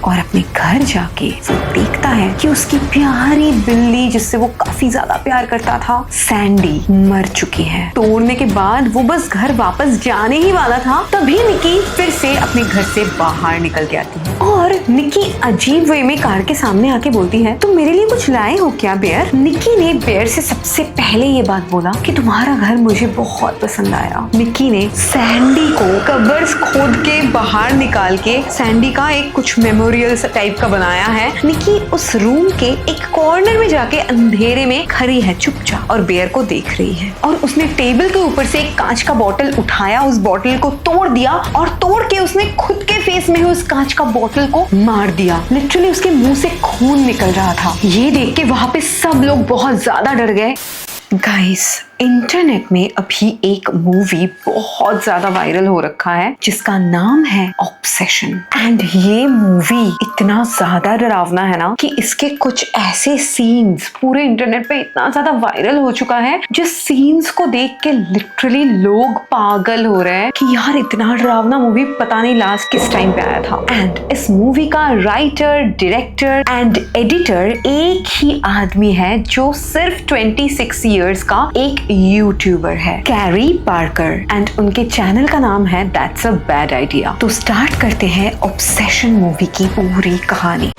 और अपने घर जाके वो देखता है कि उसकी प्यारी बिल्ली जिससे वो काफी ज्यादा प्यार करता था, सैंडी, मर चुकी है। तोड़ने के बाद वो बस घर वापस जाने ही वाला था, तभी निकी फिर से अपने घर से बाहर निकल के आती है और निकी अजीब वे में कार के सामने आके बोलती है, तुम मेरे लिए कुछ लाए हो क्या बेयर? निकी ने बेयर से सबसे पहले ये बात बोला कि तुम्हारा घर मुझे बहुत पसंद आया। निकी ने सैंडी को कबर्स खोद के बाहर निकाल के सैंडी का एक कुछ मेमोरियल टाइप का बनाया है। निकी उस रूम के एक कॉर्नर में जाके अंधेरे में खड़ी है चुपचाप और बेयर को देख रही है और उसने टेबल के ऊपर से एक कांच का बोतल उठाया, उस बोतल को तोड़ दिया और तोड़ के उसने खुद के फेस में उस कांच का बोतल को मार दिया। लिटरली उसके मुंह से खून निकल रहा था। ये देख के वहां पे सब लोग बहुत ज्यादा डर गए। गाइस, इंटरनेट में अभी एक मूवी बहुत ज्यादा वायरल हो रखा है जिसका नाम है ऑब्सेशन। एंड ये मूवी इतना ज्यादा डरावना है ना कि इसके कुछ ऐसे सीन्स पूरे इंटरनेट पे इतना ज्यादा वायरल हो चुका है, जिस सीन्स को देख के लिटरली लोग पागल हो रहे हैं कि यार इतना डरावना मूवी पता नहीं लास्ट किस टाइम पे आया था। एंड इस मूवी का राइटर, डायरेक्टर एंड एडिटर एक ही आदमी है जो सिर्फ 26 इयर्स का एक यूट्यूबर है, कैरी पार्कर। एंड उनके चैनल का नाम है दैट्स अ बैड आइडिया। तो स्टार्ट करते हैं ऑब्सेशन मूवी की पूरी कहानी।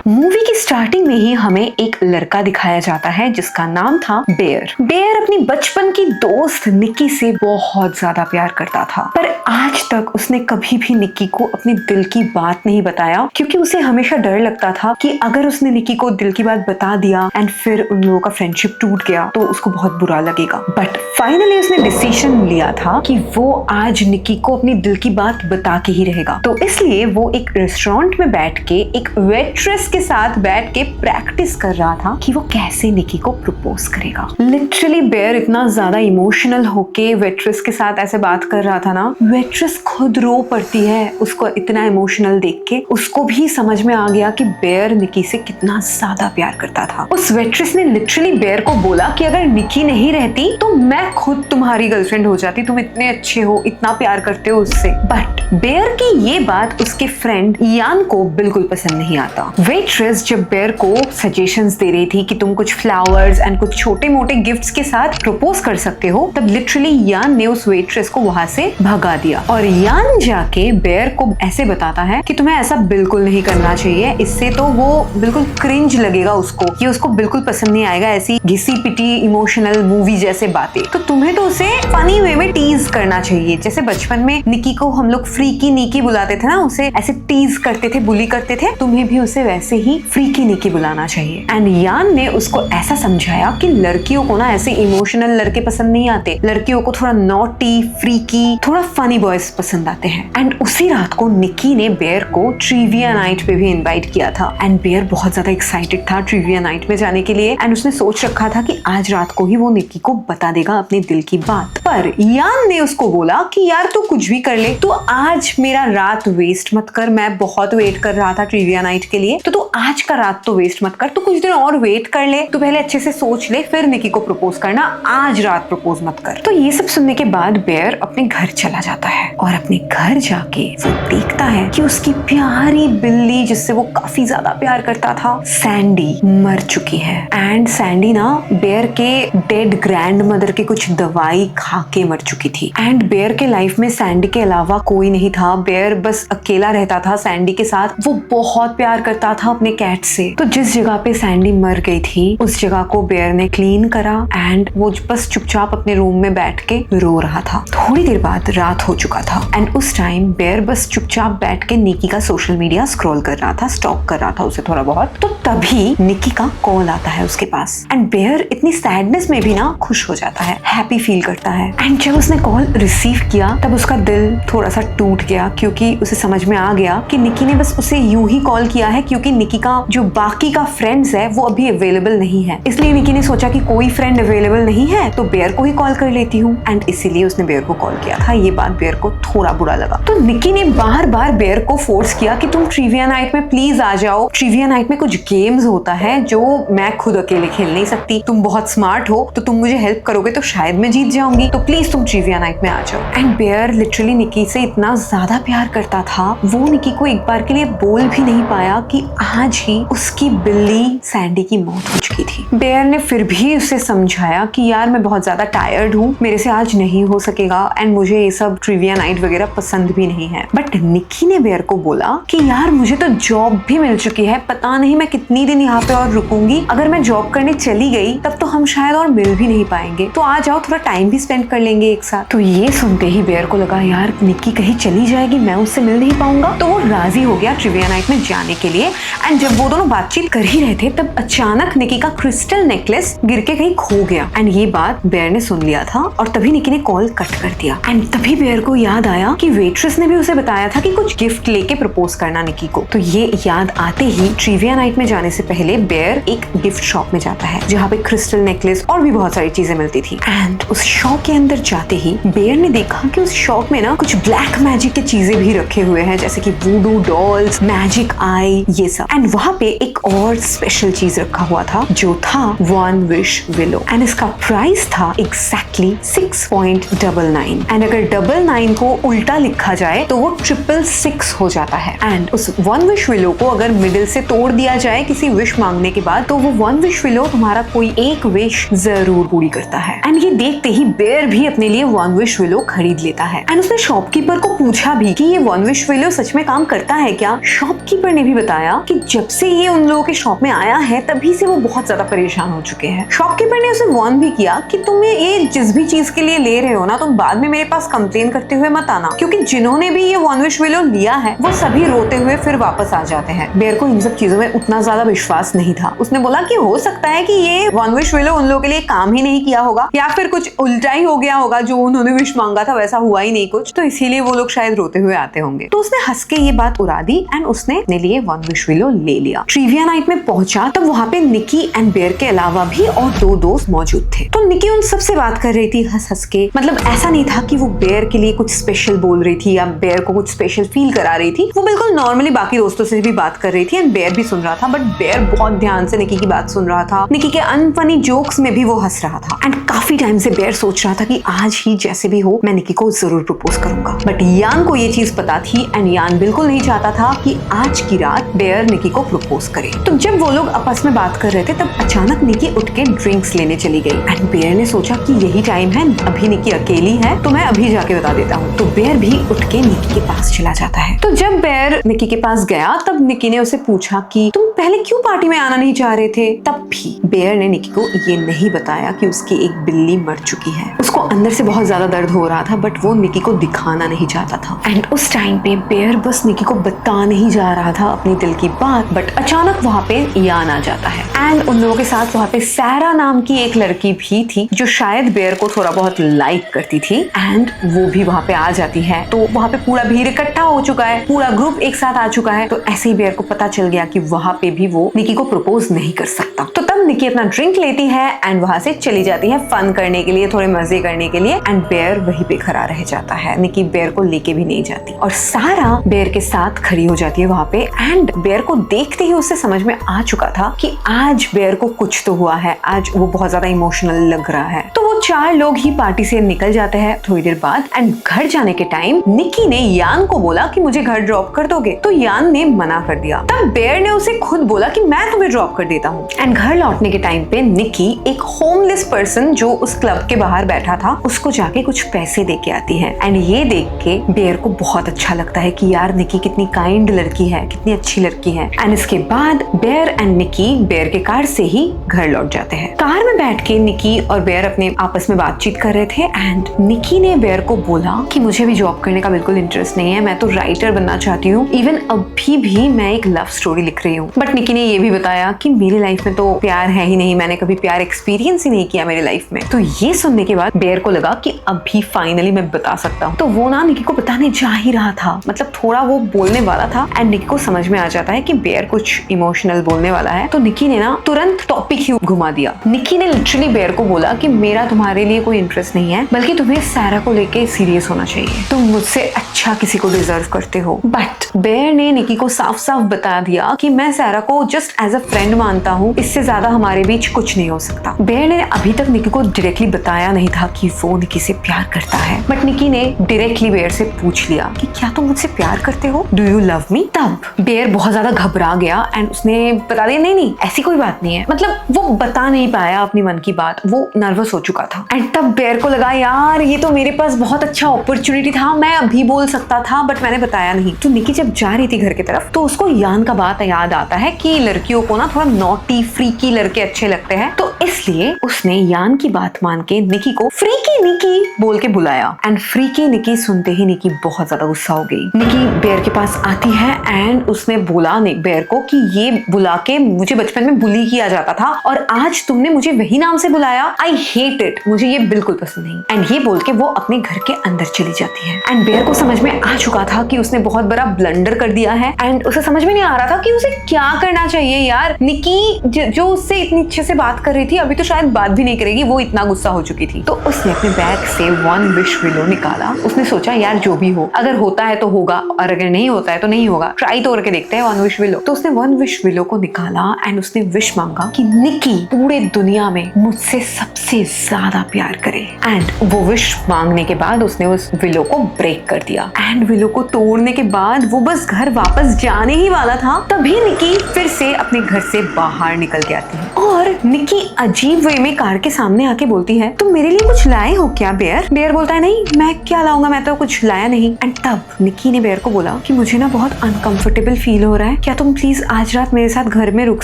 मूवी की स्टार्टिंग में ही हमें एक लड़का दिखाया जाता है जिसका नाम था बेयर। बेयर अपनी बचपन की दोस्त निकी से बहुत ज्यादा प्यार करता था, पर आज तक उसने कभी भी निकी को अपनी दिल की बात नहीं बताया, क्योंकि उसे हमेशा डर लगता था कि अगर उसने निकी को दिल की बात बता दिया एंड फिर उन लोगों का फ्रेंडशिप टूट गया तो उसको बहुत बुरा लगेगा। बट फाइनली उसने डिसीजन लिया था कि वो आज निकी को अपनी दिल की बात बता के ही रहेगा। तो इसलिए वो एक रेस्टोरेंट में बैठ के एक वेट्रेस के साथ बैठ के प्रैक्टिस कर रहा था कि वो कैसे निकी को प्रपोज करेगा। लिटरली बेयर इतना ज्यादा इमोशनल होके वेट्रेस के साथ ऐसे बात कर रहा था ना, वेट्रेस खुद रो पड़ती है उसको इतना इमोशनल देख के। उसको भी समझ में आ गया कि बेयर निकी से कितना ज्यादा प्यार करता था। उस वेट्रेस ने लिटरली बेयर को बोला कि अगर निकी नहीं रहती तो मैं खुद तुम्हारी गर्लफ्रेंड हो जाती, तुम इतने अच्छे हो, इतना प्यार करते हो उससे। बट बेयर की ये बात उसके फ्रेंड यान को बिल्कुल पसंद नहीं आता। वेट्रेस जब बेयर को सजेशंस दे रही थी कि तुम कुछ फ्लावर्स एंड कुछ छोटे मोटे गिफ्ट्स के साथ प्रपोज कर सकते हो, तब लिटरली यान ने उस वेट्रेस को वहां से भगा दिया और यान जाके बेयर को ऐसे बताता है कि तुम्हें ऐसा बिल्कुल नहीं करना चाहिए, इससे तो वो बिल्कुल क्रिंज लगेगा उसको, ये उसको बिल्कुल पसंद नहीं आएगा ऐसी घिसी पिटी इमोशनल मूवी जैसे बातें। तो तुम्हें तो उसे फनी वे में टीज करना चाहिए, जैसे बचपन में निकी को हम लोग फ्रीकी निकी बुलाते थे ना, उसे ऐसे टीज करते थे, बुली करते थे, तुम्हें भी उसे वैसे ही फ्रीकी निकी बुलाना चाहिए। एंड यान ने उसको ऐसा समझाया कि लड़कियों को ना ऐसे इमोशनल लड़के पसंद नहीं आते, लड़कियों को थोड़ा नॉटी, फ्रीकी, थोड़ा फनी बॉयज पसंद आते हैं। एंड उसी रात को निकी ने बेयर को ट्रिविया नाइट पे भी इनवाइट किया था एंड बेयर बहुत ज्यादा एक्साइटेड था ट्रिविया नाइट में जाने के लिए। एंड उसने सोच रखा था कि आज रात को ही वो निकी को बता देगा अपने दिल की बात। पर यान ने उसको बोला कि यार तू कुछ भी कर ले, तू आज मेरा रात वेस्ट मत कर, मैं बहुत वेट कर रहा था ट्रिविया नाइट के लिए, तो तू आज का रात तो वेस्ट मत कर, तू कुछ दिन और वेट कर ले, तू पहले अच्छे से सोच ले फिर निकी को प्रपोज करना, आज रात प्रपोज मत कर। तो ये सब सुनने के बाद बेयर अपने घर चला जाता है और अपने घर जाके वो देखता है कि उसकी प्यारी बिल्ली जिससे वो काफी ज्यादा प्यार करता था, सैंडी, मर चुकी है। एंड सैंडी ना बेयर के डेड ग्रैंड मदर के कुछ दवाई खा के मर चुकी थी। एंड बेयर के लाइफ में सैंडी के अलावा कोई नहीं था, बेयर बस अकेला रहता था सैंडी के साथ। वो बहुत प्यार करता था अपने कैट से। तो जिस जगह पे सैंडी मर गई थी उस जगह को बेयर ने क्लीन करा एंड वो बस चुपचाप अपने रूम में बैठ के रो रहा था। थोड़ी देर बाद रात हो चुका था एंड उस टाइम बेयर बस चुपचाप बैठ के निकी का सोशल मीडिया स्क्रॉल कर रहा था, स्टॉक कर रहा था उसे थोड़ा बहुत। तो तभी निकी का कॉल आता है उसके पास एंड बेयर इतनी सैडनेस में भी ना खुश हो जाता है, हैप्पी फील करता है। एंड जब उसने कॉल रिसीव किया तब उसका दिल थोड़ा सा टूट गया, क्योंकि उसे समझ में आ गया कि निकी ने बस उसे यूं ही कॉल किया है क्योंकि निकी का जो बाकी बाकी का फ्रेंड्स है वो अभी अवेलेबल नहीं है, इसलिए निकी ने सोचा कि कोई फ्रेंड अवेलेबल नहीं है तो बेयर को ही कॉल कर लेती हूँ। एंड इसीलिए उसने बेयर को कॉल किया था। ये बात बेयर को थोड़ा बुरा लगा, तो निकी ने बार बार बेयर को फोर्स किया कि तुम ट्रिविया नाइट में प्लीज आ जाओ। ट्रिविया नाइट में कुछ गेम्स होता है जो मैं खुद अकेले खेल नहीं सकती, तुम बहुत स्मार्ट हो तो तुम मुझे हेल्प करोगे तो शायद मैं जीत जाऊंगी, तो प्लीज तुम ट्रिविया नाइट में आ जाओ। एंड बेयर लिटरली निकी से इतना ज्यादा प्यार करता था, वो निकी को एक बार के लिए बोल भी नहीं पाया कि आज ही उसकी बिल्ली सैंडी की मौत हो चुकी थी। बेयर ने फिर भी उसे समझाया कि यार मैं बहुत ज्यादा टायर्ड हूँ, मेरे से आज नहीं हो सकेगा एंड मुझे ये सब ट्रिविया नाइट वगैरह पसंद भी नहीं है। बट निकी ने बेयर को बोला कि यार मुझे तो जॉब भी मिल चुकी है, पता नहीं मैं कितनी दिन यहाँ पे और रुकूंगी, अगर मैं जॉब करने चली गई तब तो हम शायद और मिल भी नहीं पाएंगे, तो आ जाओ थोड़ा टाइम भी स्पेंड कर लेंगे एक साथ। तो ये सुनते ही बेयर को लगा यार निकी कहीं चली जाएगी, मैं उससे मिल नहीं पाऊंगा, तो वो राजी हो गया ट्रिविया नाइट में जाने के लिए। एंड जब वो दोनों बातचीत कर ही रहे थे तब अचानक निकी का क्रिस्टल नेकलेस गिर के कहीं खो गया। एंड ये बात बेयर ने सुन लिया था और तभी निकी ने कॉल कट कर दिया। एंड तभी बेयर को याद आया कि वेट्रेस ने भी उसे बताया था कि कुछ गिफ्ट लेके प्रपोज करना निकी को। तो ये याद आते ही ट्रिविया नाइट में जाने से पहले बेयर एक गिफ्ट शॉप में जाता है जहाँ पे क्रिस्टल नेकलेस और भी बहुत सारी चीजें मिलती थी। एंड उस शॉप के अंदर जाते ही बेयर ने देखा कि उस शॉप में ना कुछ ब्लैक मैजिक की चीजें भी रखे हुए हैं, जैसे कि वूडू डॉल्स, मैजिक आई, ये सब। एंड वहाँ पे एक और स्पेशल चीज रखा हुआ था जो था वन विश विलो। एंड इसका प्राइस था एग्जैक्टली 6.99। एंड अगर 99 को उल्टा लिखा जाए तो वो 666 हो जाता है। एंड उस वन विश विलो को अगर मिडिल से तोड़ दिया जाए किसी विश मांगने के बाद तो वो वन विश विलो तुम्हारा कोई एक विश जरूर पूरी करता है। एंड ये देखते ही बेयर भी अपने लिए वन विश विलो खरीद लेता है। एंड उसने शॉपकीपर को पूछा भी कि ये वन विश विलो सच में काम करता है क्या। शॉपकीपर ने भी बताया कि जब से ये उन लोगों के शॉप में आया है तभी से वो बहुत ज्यादा परेशान हो चुके हैं। शॉपकीपर ने उसे वार्न भी किया कि तुम ये जिस भी चीज के लिए ले रहे हो ना, तुम बाद में मेरे पास कंप्लेन करते हुए मत आना, क्योंकि जिन्होंने भी ये वन विश विलो लिया है वो सभी रोते हुए फिर वापस आ जाते हैं। बेयर को इन सब चीजों में उतना ज्यादा विश्वास नहीं था। उसने बोला कि हो सकता है कि ये वन विश विलो उन लोगों के लिए काम ही नहीं किया होगा या फिर कुछ उल्टा ही हो गया होगा, जो उन्होंने विश मांगा था वैसा हुआ ही नहीं कुछ, तो इसीलिए वो लोग शायद रोते हुए आते होंगे। तो उसने हंस के ये बात उड़ा दी एंड उसने अपने लिए वन विश विलो ले लिया। ट्रिविया नाइट में पहुंचा तब वहाँ पे निकी एंड बेयर के अलावा भी और दो दोस्त मौजूद थे। तो निकी उन सबसे बात कर रही थी हंस हंस के, मतलब ऐसा नहीं था कि वो बेयर के लिए कुछ स्पेशल बोल रही थी या बेयर को कुछ स्पेशल फील करा रही थी। वो बिल्कुल नॉर्मली बाकी दोस्तों से भी बात कर रही थी एंड बेयर भी सुन रहा था। बट बेयर बहुत ध्यान से निकी की बात सुन रहा था, निकी के अनफनी जोक्स में भी वो हंस रहा था। एंड काफी टाइम से बेयर सोच रहा था कि आज ही जैसे भी हो मैं निकी को जरूर प्रपोज करूंगा। बट यान को ये चीज पता थी एंड यान बिल्कुल नहीं चाहता था कि आज की रात बेयर निकी को प्रपोज करे। तो जब वो लोग आपस में बात कर रहे थे तब अचानक निकी उठ के ड्रिंक्स लेने चली गई। एंड बेयर ने सोचा कि यही टाइम है, अभी निकी अकेली है तो मैं अभी जाके बता देता हूँ। तो बेयर भी उठ के निकी के पास चला जाता है। तो जब बेयर निकी के पास गया तब निकी ने उसे पूछा कि तुम पहले क्यों पार्टी में आना नहीं चाह रहे थे। तब भी बेयर ने निकी को ये नहीं बताया कि उसकी एक बिल्ली मर चुकी है। उसको अंदर से बहुत ज्यादा दर्द हो रहा था बट वो निकी को दिखाना नहीं चाहता था। एंड उस टाइम पे बेयर बस निकी को बता नहीं जा रहा था अपनी दिल की बात। बट अचानक वहाँ पे यान आ जाता है एंड उन लोगों के साथ वहाँ पे सैरा नाम की एक लड़की भी थी जो शायद बेयर को थोड़ा बहुत लाइक करती थी। एंड वो भी वहाँ पे आ जाती है। तो वहाँ पे पूरा भीड़ इकट्ठा हो चुका है, पूरा ग्रुप एक साथ आ चुका है। तो ऐसे ही बेयर को पता चल गया कि वहाँ पे भी वो निकी को प्रपोज नहीं कर सकता। तो तब निकी अपना ड्रिंक लेती है एंड वहाँ से चली जाती है फन करने के लिए, थोड़े मजे करने के लिए। एंड बेयर वहीं पे खड़ा रह जाता है, निकी बेयर को लेके भी नहीं जाती और सारा बेयर के साथ खड़ी हो जाती है वहाँ पे। एंड बेयर को देखते ही उससे समझ में आ चुका था कि आज बेयर को कुछ तो हुआ है, आज वो बहुत ज्यादा इमोशनल लग रहा है। तो वो चार लोग ही पार्टी से निकल जाते हैं थोड़ी देर बाद। एंड घर जाने के टाइम निकी ने यान को बोला कि मुझे घर ड्रॉप कर दोगे, तो यान ने मना कर दिया। तब बेयर ने उसे खुद बोला कि मैं तुम्हें ड्रॉप कर देता हूँ। एंड घर लौटने के टाइम पे निकी एक होमलेस पर्सन जो उस क्लब के बाहर बैठा था उसको जाके कुछ पैसे दे के आती है। एंड ये देख के बेयर को बहुत अच्छा लगता है कि यार निकी कितनी काइंड लड़की है, कितनी अच्छी लड़की है। एंड इसके बाद बेयर एंड निकी बेयर के कार से ही घर लौट जाते हैं। कार में बैठ के निकी और बेयर अपने आपस में बातचीत कर रहे थे एंड निकी ने बेयर को बोला कि मुझे भी जॉब करने का बिल्कुल इंटरेस्ट नहीं है, मैं तो राइटर बनना चाहती हूँ, इवन अभी भी मैं एक लव स्टोरी लिख रही हूँ। बट निकी ने ये भी बताया कि मेरी लाइफ में तो प्यार है ही नहीं, मैंने कभी प्यार एक्सपीरियंस ही नहीं किया मेरी लाइफ में। तो ये सुनने के बाद बेयर को लगा कि अभी फाइनली मैं बता सकता हूँ। तो वो ना निकी को बताने जा ही रहा था, मतलब थोड़ा वो बोलने वाला था एंड निकी को समझ में आ जाता है कि बेयर कुछ इमोशनल बोलने वाला है। तो निकी ने ना तुरंत टॉपिक ही घुमा दिया। निकी ने लिटरली बेयर को बोला कि मेरा तुम्हारे लिए कोई इंटरेस्ट नहीं है, बल्कि तुम्हें सैरा को लेके सीरियस होना चाहिए, तुम मुझसे अच्छा किसी को डिजर्व करते हो। बट बेयर ने निकी को साफ साफ बता दिया कि मैं सैरा को जस्ट एज अ फ्रेंड मानता हूँ, इससे ज्यादा हमारे बीच कुछ नहीं हो सकता। बेयर ने अभी तक निकी को डायरेक्टली बताया नहीं था कि वो निकी से प्यार करता है, बट निकी ने डायरेक्टली बेयर से पूछ लिया कि क्या तुम मुझसे प्यार करते हो, डू यू लव मी। तब बेयर बहुत ज्यादा घबरा गया एंड उसने बता दिया नहीं ऐसी कोई बात नहीं है, मतलब वो बता नहीं पाया अपनी मन की बात, वो नर्वस हो चुका था। एंड तब बेयर को लगा यार ये तो मेरे पास बहुत अच्छा अपॉर्चुनिटी था, मैं अभी बोल सकता था बट मैंने बताया नहीं। तो निकी जब जा रही थी घर की तरफ तो उसको यान का बात याद आता है कि लड़कियों को ना थोड़ा नॉटी फ्रीकी लड़के अच्छे लगते हैं, तो इसलिए उसने यान की बात मान के निकी को फ्रीकी निकी बोल के बुलाया। एंड फ्रीकी निकी सुनते ही निकी बहुत ज्यादा गुस्सा हो गई। निकी बेयर के पास आती है एंड उसने बोला बेयर को कि ये बुला के मुझे बचपन में बुली किया जाता था और आज तुमने मुझे वही नाम से बुलाया, आई हेट इट, मुझे ये बिल्कुल पसंद नहीं। एंड ये बोल के वो अपने घर के अंदर चली जाती है। एंड बेयर को समझ में आ चुका था कि उसने बहुत बड़ा ब्लंडर कर दिया है एंड उसे समझ में नहीं आ रहा था कि उसे क्या करना चाहिए। यार निकी जो उससे इतनी अच्छे से बात कर रही थी अभी तो शायद बात भी नहीं करेगी, वो इतना गुस्सा हो चुकी थी। तो उसने अपने बैग से वन विश विलो निकाला। उसने सोचा यार जो भी हो, अगर होता है तो होगा और अगर नहीं होता है तो नहीं होगा, ट्राई तो करके देखते हैं वन विश विलो। तो उसने वन विश विलो को निकाला एंड उसने विश मांगा कि निकी पूरे दुनिया में मुझसे सबसे ज्यादा प्यार करे। एंड वो विश मांगने के बाद उसने उस विलो को ब्रेक कर दिया एंड विलो को तोड़ने के बाद वो बस घर वापस जाने ही वाला था, तभी निकी फिर से अपने घर से बाहर निकल के आती है और निकी अजीब वे में कार के सामने आके बोलती है तुम मेरे लिए कुछ लाए हो क्या बेयर। बेयर बोलता है नहीं मैं क्या लाऊंगा, मैं तो कुछ लाया नहीं। एंड तब निकी ने बेयर को बोला कि मुझे ना बहुत अनकंफर्टेबल फील हो रहा है, क्या तुम प्लीज आज रात मेरे साथ घर में रुक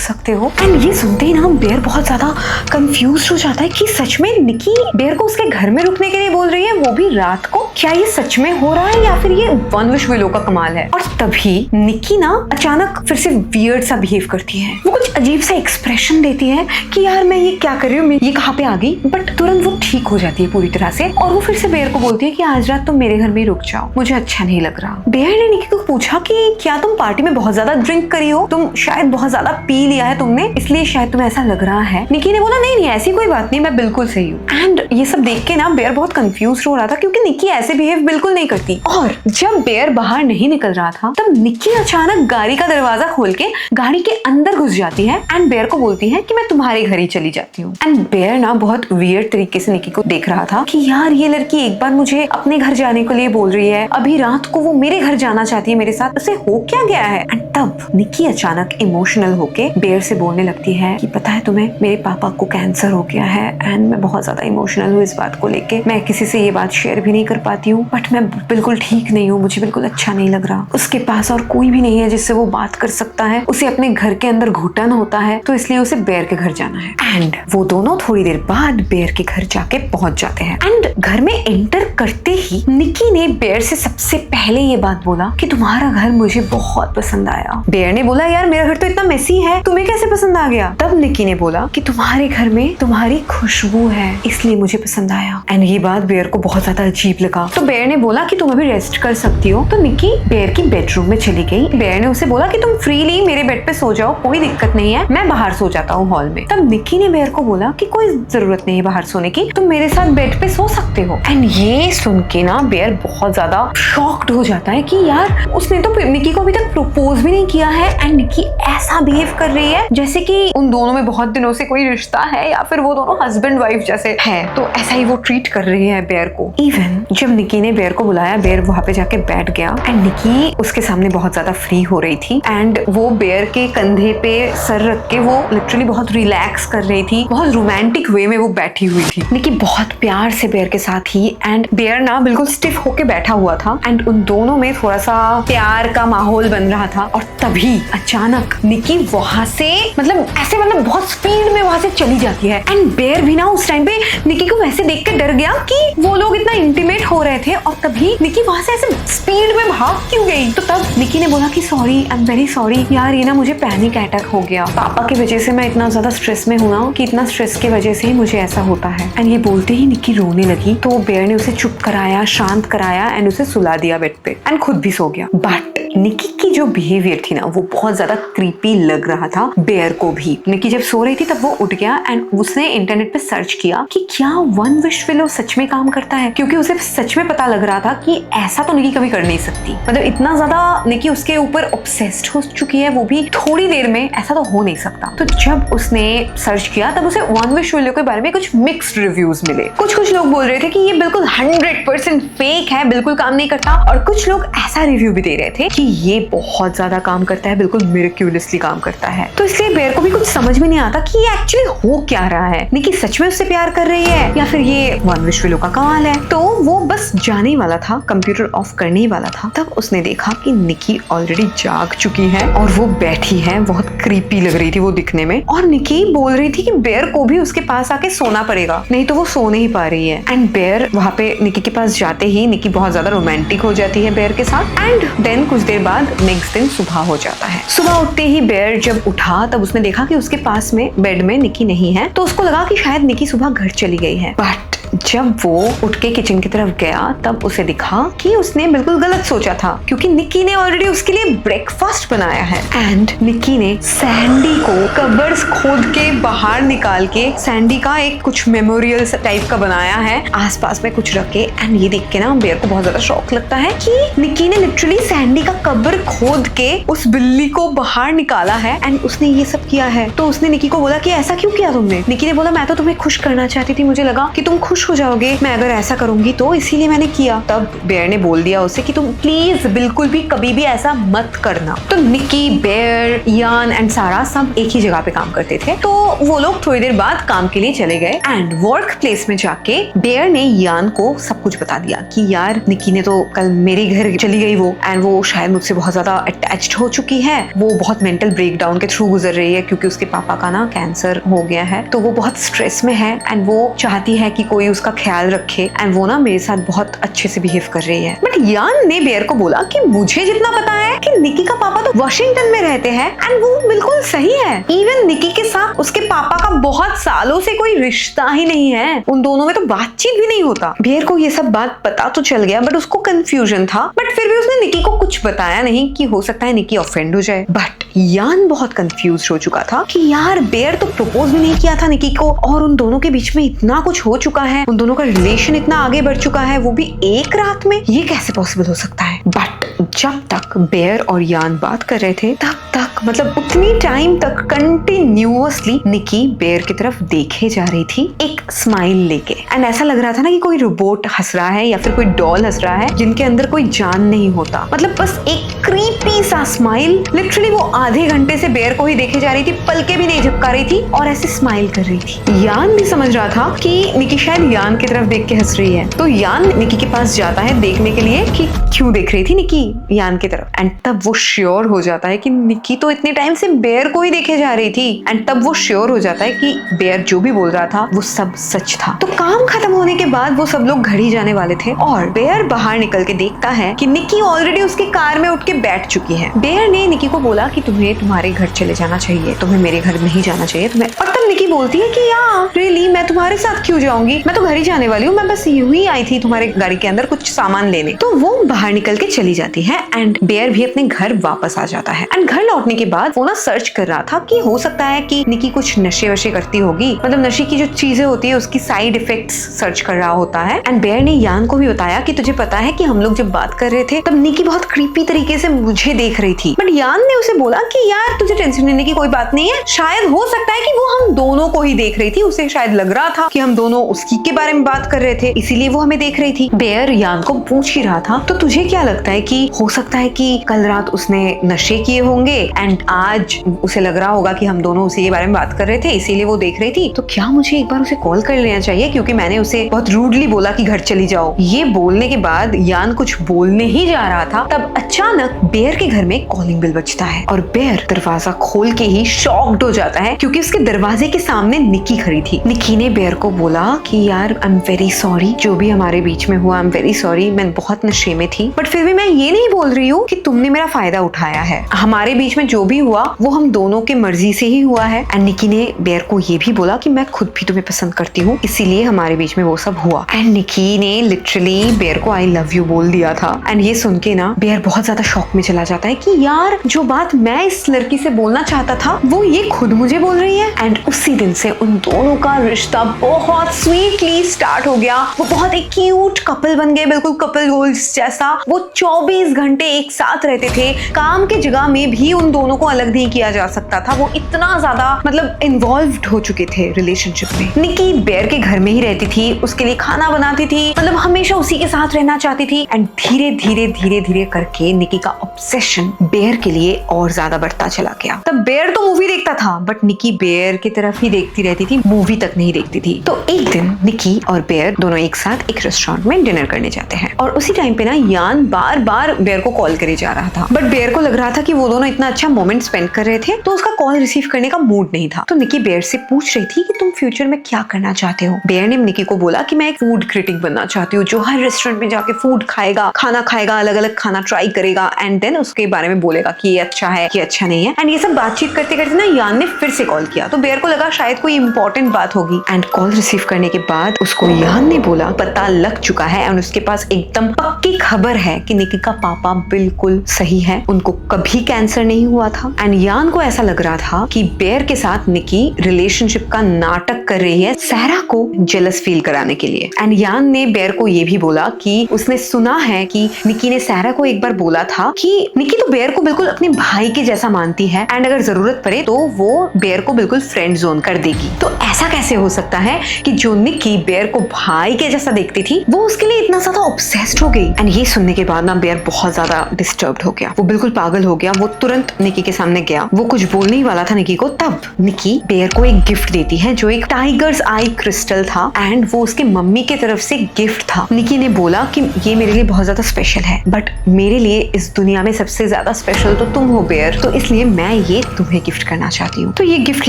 सकते हो। एंड ये सुनते ही ना बेयर बहुत ज्यादा कंफ्यूज हो जाता है कि सच में निकी बेयर को उसके घर में रुकने के लिए बोल रही है, वो भी रात को। क्या ये सच में हो रहा है या फिर ये वन विश विलो का कमाल है। और तभी निकी ना अचानक फिर से वियर्ड सा बिहेव करती है, वो कुछ अजीब सा एक्सप्रेशन देती है कि यार मैं ये क्या कर रही हूँ, ये कहाँ पे आ गई। बट तुरंत वो ठीक हो जाती है पूरी तरह से और वो फिर से बेयर को बोलती है कि आज रात तुम मेरे घर में रुक जाओ, मुझे अच्छा नहीं लग रहा। बेयर ने निकी को पूछा कि क्या तुम पार्टी में बहुत ज्यादा ड्रिंक करी हो, तुम शायद बहुत ज्यादा पी लिया है तुमने, इसलिए शायद तुम्हें ऐसा लग रहा है। निकी ने बोला नहीं ऐसी कोई बात नहीं, मैं बिल्कुल सही हूँ। एंड ये सब देख के ना बेयर बहुत कंफ्यूज हो रहा था क्योंकि निकी ऐसे बिहेव बिल्कुल नहीं करती। और जब बेयर बाहर नहीं निकल रहा था तब निकी अचानक गाड़ी का दरवाजा खोल के गाड़ी के अंदर घुस जाती है एंड बेयर को बोलती है कि मैं तुम्हारे घर ही चली जाती हूँ। एंड बेयर ना बहुत वियर्ड तरीके से निकी को देख रहा था कि यार ये लड़की एक बार मुझे अपने घर जाने के लिए बोल रही है, अभी रात को वो मेरे घर जाना चाहती है मेरे साथ, उसे हो क्या गया है। एंड तब निकी अचानक इमोशनल होके बेयर से बोलने लगती है कि पता है तुम्हें मेरे पापा को कैंसर हो गया है एंड मैं बहुत ज्यादा इमोशनल हूँ इस बात को लेके, मैं किसी से ये बात शेयर भी नहीं कर पाती हूँ, बट मैं बिल्कुल ठीक नहीं हूँ, मुझे बिल्कुल अच्छा नहीं लग रहा। उसके पास और कोई भी नहीं है जिससे वो बात कर सकता है, उसे अपने घर के अंदर घुटन होता है, तो इसलिए उसे बेयर के घर जाना है। एंड वो दोनों थोड़ी देर बाद बेयर के घर जाके पहुंच जाते हैं। एंड घर में एंटर करते ही निकी ने बेयर से सबसे पहले ये बात बोला कि तुम्हारा घर मुझे बहुत पसंद आया। बेयर ने बोला यार मेरा घर तो इतना मेसी है, तुम्हें कैसे पसंद आ गया। तब निकी ने बोला कि तुम्हारे घर में तुम्हारी खुशबू है इसलिए मुझे पसंद आया। एंड ये बात बेयर को बहुत ज्यादा अजीब लगा, तो बेयर ने बोला कि तुम अभी रेस्ट कर सकती हो। तो निकी बेयर की बेडरूम में चली गई। बेयर ने उसे बोला कि तुम फ्रीली मेरे बेड पे सो जाओ, कोई दिक्कत नहीं है, मैं बाहर सो जाता हूँ हॉल में। तब निकी ने बेयर को बोला कि कोई जरूरत नहीं है बाहर सोने की, तुम मेरे साथ बेड पे सो सकते हो। एंड ये सुन के ना बेयर बहुत ज्यादा शॉक्ड हो जाता है कि यार उसने तो निकी को अभी तक प्रपोज भी नहीं किया है एंड निकी ऐसा बिहेव कर रही है जैसे कि उन दोनों में बहुत दिनों से कोई रिश्ता है या फिर वो दोनों हस्बैंड वाइफ जैसे है, तो ऐसा ही वो ट्रीट कर रही है बेयर को। इवन जब निकी ने बेयर को बुलाया, बेयर वहां पे जाके बैठ गया एंड निकी उसके सामने बहुत ज्यादा फ्री हो रही थी एंड वो बेयर के कंधे पे सर रख के वो लिटरली बहुत रिलैक्स कर रही थी, बहुत रोमांटिक वे में वो बैठी हुई थी। निकी बहुत प्यार से बेयर के साथ ही एंड बेयर ना बिल्कुल स्टिफ होके बैठा हुआ था एंड उन दोनों में थोड़ा सा प्यार का माहौल बन रहा था। और तभी अचानक निकी वहां से मतलब बहुत स्पीड में वहां से चली जाती है एंड बेयर भी ना उस टाइम पे पे निकी को वैसे देख के डर गया कि वो लोग इतना इंटीमेट हो रहे थे और तभी निकी वहां से ऐसे स्पीड में भाग क्यों गई। तो तब निकी ने बोला कि sorry, I am very sorry यार, ये ना मुझे पैनिक अटैक हो गया, पापा की वजह से मैं इतना ज्यादा स्ट्रेस में हूँ ना कि इतना स्ट्रेस की वजह से ही मुझे ऐसा होता है। एंड ये बोलते ही निकी रोने लगी। तो बेयर ने उसे चुप कराया, शांत कराया एंड उसे सुला दिया बेड पे एंड खुद भी सो गया। बट निकी की जो बिहेवियर थी ना वो बहुत ज्यादा क्रीपी लग रहा था बेयर को भी। निकी जब सो रही थी तब वो उठ गया एंड उसने इंटरनेट पे सर्च किया कि क्या वन विश विलो सच में काम करता है, क्योंकि उसे सच में पता लग रहा था कि ऐसा तो निकी कभी कर नहीं सकती। मतलब इतना ज्यादा निकी उसके ऊपर ऑब्सेस्ड हो चुकी है, वो भी थोड़ी देर में, ऐसा तो हो नहीं सकता। तो जब उसने सर्च किया तब उसे वन विश विलो के बारे में कुछ मिक्स्ड रिव्यूज मिले। कुछ लोग बोल रहे थे कि ये बिल्कुल 100% फेक है, बिल्कुल काम नहीं करता, और कुछ लोग ऐसा रिव्यू भी दे रहे थे कि ये बहुत ज्यादा काम करता है, बिल्कुल मिरेक्युलसली काम करता है। तो इसलिए बेयर को भी कुछ समझ में नहीं आता कि ये एक्चुअली हो क्या रहा है। निकी सच में उससे प्यार कर रही है या फिर ये वन विश विलो का कमाल है। तो वो बस जाने ही वाला था, कंप्यूटर ऑफ करने ही वाला था, तब उसने देखा कि निकी ऑलरेडी जाग चुकी है और वो बैठी है। बहुत क्रीपी लग रही थी वो दिखने में, और निकी बोल रही थी कि बेयर को भी उसके पास आके सोना पड़ेगा, नहीं तो वो सो नहीं पा रही है। एंड बेयर वहां पे निकी के पास जाते ही निकी बहुत ज्यादा रोमांटिक हो जाती है बेयर के साथ। एंड देन कुछ देर बाद नेक्स्ट दिन सुबह हो जाता है। सुबह उठते ही बेयर जब उठा तब उसने देखा कि उसके पास में बेड में निकी नहीं है। तो उसको लगा कि शायद निकी सुबह घर चली गई है। बट जब वो उठ के किचन की तरफ गया तब उसे दिखा कि उसने बिल्कुल गलत सोचा था, क्योंकि निकी ने ऑलरेडी उसके लिए ब्रेकफास्ट बनाया है। एंड निकी ने सैंडी को कबर्स खोद के बाहर निकाल के सैंडी का एक कुछ मेमोरियल टाइप का बनाया है, आसपास में कुछ रखे। एंड ये देख के ना बेयर को बहुत ज्यादा शौक लगता है कि निकी ने लिटरली सैंडी का कब्र खोद के उस बिल्ली को बाहर निकाला है एंड उसने ये सब किया है। तो उसने निकी को बोला कि ऐसा क्यों किया तुमने। निकी ने बोला मैं तो तुम्हें खुश करना चाहती थी, मुझे लगा कि तुम खुश हो जाओगे मैं अगर ऐसा करूंगी, तो इसीलिए मैंने किया। तब बेयर ने बोल दिया उसे कि तुम प्लीज बिल्कुल भी कभी भी ऐसा मत करना। तो निकी, बेयर, यान एंड सारा सब एक ही जगह पे काम करते थे। तो वो लोग थोड़ी देर बाद काम के लिए चले गए एंड वर्क प्लेस में जाके बेयर ने यान को सब कुछ बता दिया कि यार निकी ने तो कल मेरे घर चली गई वो, एंड वो शायद मुझसे बहुत ज्यादा अटैच्ड हो चुकी है, वो बहुत मेंटल ब्रेकडाउन के थ्रू गुजर रही है क्योंकि उसके पापा का ना कैंसर हो गया है, तो वो बहुत स्ट्रेस में है एंड वो चाहती है कि कोई उसका ख्याल रखे एंड वो ना मेरे साथ बहुत अच्छे से बिहेव कर रही है। बट यान ने बेयर को बोला कि मुझे जितना पता है कि निकी का पापा तो वॉशिंगटन में रहते हैं एंड वो बिल्कुल सही है। इवन निकी के साथ उसके पापा का बहुत सालों से कोई रिश्ता ही नहीं है, उन दोनों में तो बातचीत भी नहीं होता। बेयर को ये सब बात पता तो चल गया बट उसको कंफ्यूजन था, बट फिर भी उसने निकी को कुछ बताया नहीं कि हो सकता है निकी ऑफेंड हो जाए। बट यान बहुत कंफ्यूज हो चुका था कि यार बेयर तो प्रपोज भी नहीं किया था निकी को और उन दोनों के बीच में इतना कुछ हो चुका है, उन दोनों का रिलेशन इतना आगे बढ़ चुका है, वो भी एक रात में, ये कैसे पॉसिबल हो सकता है। बट जब तक बेयर और यान बात कर रहे थे तब तक मतलब उतनी टाइम तक कंटिन्यूअसली निकी बेयर की तरफ देखे जा रही थी एक स्माइल लेके, एंड ऐसा लग रहा था ना कि कोई रोबोट हंस रहा है या फिर कोई डॉल हंस रहा है जिनके अंदर कोई जान नहीं होता। मतलब बस एक क्रीपी सा स्माइल। लिटरली वो आधे घंटे से बेयर को ही देखे जा रही थी, पलके भी नहीं झपका रही थी और ऐसे स्माइल कर रही थी। यान भी समझ रहा था कि निकी शायद यान की तरफ देख के हंस रही है, तो यान निकी के पास जाता है देखने के लिए कि क्यों देख रही थी निकी यान की तरफ। एंड तब वो श्योर हो जाता है कि निकी तो इतने टाइम से बेयर को ही देखे जा रही थी, एंड तब वो श्योर हो जाता है कि बेयर जो भी बोल रहा था वो सब सच था। तो काम खत्म होने के बाद वो सब लोग घर ही जाने वाले थे और बेयर बाहर निकल के देखता है कि निकी ऑलरेडी उसके कार में उठ के बैठ चुकी है। बेयर ने निकी को बोला कि तुम्हें तुम्हारे घर चले जाना चाहिए, तुम्हें मेरे घर नहीं जाना चाहिए तुम्हें। और तब निकी बोलती है कि यार रियली मैं तुम्हारे साथ क्यों जाऊंगी, मैं तो घर ही जाने वाली हूँ, मैं बस यूं ही आई थी तुम्हारे गाड़ी के अंदर कुछ सामान लेने। तो वो बाहर निकल के चली जाती है एंड बेयर भी अपने घर वापस आ जाता है। एंड घर लौटने के बाद वो ना सर्च कर रहा था कि हो सकता है कि निकी कुछ नशे वशे करती होगी, मतलब नशे की जो चीजें होती है उसकी साइड इफेक्ट्स सर्च कर रहा होता है। एंड बेयर ने यान को भी बताया कि तुझे पता है कि हम लोग जब बात कर रहे थे तब निकी बहुत क्रीपी तरीके से मुझे देख रही थी। बट यान ने उसे बोला कि यार तुझे टेंशन लेने की कोई बात नहीं है, शायद हो सकता है कि वो हम दोनों को ही देख रही थी, उसे शायद लग रहा था कि हम दोनों उसकी के बारे में बात कर रहे थे इसीलिए वो हमें देख रही थी। बेयर यान को पूछ ही रहा था तो तुझे क्या लगता है कि हो सकता है कि कल रात उसने नशे किए होंगे एंड आज उसे लग रहा होगा कि हम दोनों उसी के बारे में बात कर रहे थे, इसीलिए वो देख रही थी। तो क्या मुझे एक बार उसे कॉल कर लेना चाहिए, क्योंकि मैंने उसे बहुत रूडली बोला कि घर चली जाओ। ये बोलने के बाद यान कुछ बोलने ही जा रहा था, तब अचानक बेयर के घर में कॉलिंग बिल बजता है और बेयर दरवाजा खोल के ही शॉक्ड हो जाता है, क्योंकि उसके दरवाजे के सामने निकी खड़ी थी। निकी ने बेयर को बोला कि यार आई एम वेरी सॉरी, जो भी हमारे बीच में हुआ आई एम वेरी सॉरी, मैं बहुत नशे में थी, बट फिर भी मैं ये नहीं बोल रही हूँ कि तुमने मेरा फायदा उठाया है। हमारे बीच में जो भी हुआ वो हम दोनों के मर्जी से ही हुआ है। एंड निकी ने बेयर को ये भी बोला कि मैं खुद भी तुम्हें पसंद करती हूँ, इसीलिए हमारे बीच में वो सब हुआ। एंड निकी ने लिटरली बेयर को आई लव यू बोल दिया था। एंड ये सुन के ना बेयर बहुत ज्यादा शॉक में चला जाता है कि यार जो बात मैं इस लड़की से बोलना चाहता था वो ये खुद मुझे बोल रही है। एंड उसी दिन से उन दोनों का रिश्ता बहुत स्वीटली स्टार्ट हो गया। वो बहुत एक क्यूट कपल बन गए, बिल्कुल कपल गोल्स जैसा। वो 24 घंटे एक साथ रहते थे, काम के जगह में भी उन दोनों को अलग नहीं किया जा सकता था। वो इतना ज्यादा मतलब इन्वॉल्व्ड हो चुके थे रिलेशनशिप में। निकी बेयर के घर में ही रहती थी, उसके लिए खाना बनाती थी, मतलब हमेशा उसी के साथ रहना चाहती थी। एंड धीरे धीरे धीरे धीरे करके निकी का ऑब्सेशन बेयर के लिए और ज्यादा बढ़ता चला गया। तब बेयर तो मूवी देखता था, बट निकी बेयर की तरफ ही देखती रहती थी, मूवी तक नहीं देखती थी। तो एक दिन निकी और बेयर दोनों एक साथ एक रेस्टोरेंट में डिनर करने जाते हैं और उसी टाइम पे ना यान बार बार बेयर को कॉल करे जा रहा था, बट बेयर को लग रहा था कि वो दोनों इतना अच्छा मोमेंट स्पेंड कर रहे थे तो उसका कॉल रिसीव करने का मूड नहीं था। तो निकी बेयर से पूछ रही थी कि तुम फ्यूचर में क्या करना चाहते हो। बेयर ने निकी को बोला कि मैं एक फूड क्रिटिक बनना चाहती हूँ, जो हर रेस्टोरेंट में जाके फूड खाएगा, खाना खाएगा, अलग अलग खाना ट्राई करेगा एंड देन उसके बारे में बोलेगा कि ये अच्छा है, ये अच्छा नहीं है। एंड ये सब बातचीत करते करते ना यान ने फिर से कॉल किया, तो बेयर को लगा शायद कोई इंपॉर्टेंट बात होगी। एंड कॉल रिसीव करने के बाद उसको यान ने बोला पता लग चुका है एंड उसके पास एकदम पक्की खबर है कि निकी का पापा बिल्कुल सही है, उनको कभी कैंसर नहीं हुआ था। एंड यान को ऐसा लग रहा था कि बेयर के साथ निकी रिलेशनशिप का नाटक कर रही है सहरा को जेलस फील कराने के लिए। एंड यान ने बेयर को ये भी बोला कि उसने सुना है कि निकी ने सहरा को एक बार बोला था कि निकी तो बेयर को बिल्कुल अपने भाई के जैसा मानती है एंड अगर जरूरत पड़े तो वो बेयर को बिल्कुल फ्रेंड जोन कर देगी। तो ऐसा कैसे हो सकता है कि जो निकी बेयर को भाई के जैसा देखती थी वो उसके लिए इतना ज्यादा ऑब्सेस्ड हो गई। एंड ये सुनने के बाद ना बेयर बहुत ज्यादा डिस्टर्ब्ड हो गया, वो बिल्कुल पागल हो गया। वो तुरंत निकी के सामने गया, वो कुछ बोलने ही वाला था निकी को, तब निकी बेयर को एक गिफ्ट देती है जो एक टाइगर्स आई क्रिस्टल था एंड वो उसके मम्मी की तरफ से गिफ्ट था। निकी ने बोला कि ये मेरे लिए बहुत ज्यादा स्पेशल है, बट मेरे लिए इस दुनिया में सबसे ज्यादा स्पेशल तो तुम हो बेयर, तो इसलिए मैं ये तुम्हें गिफ्ट करना चाहती हूँ। तो ये गिफ्ट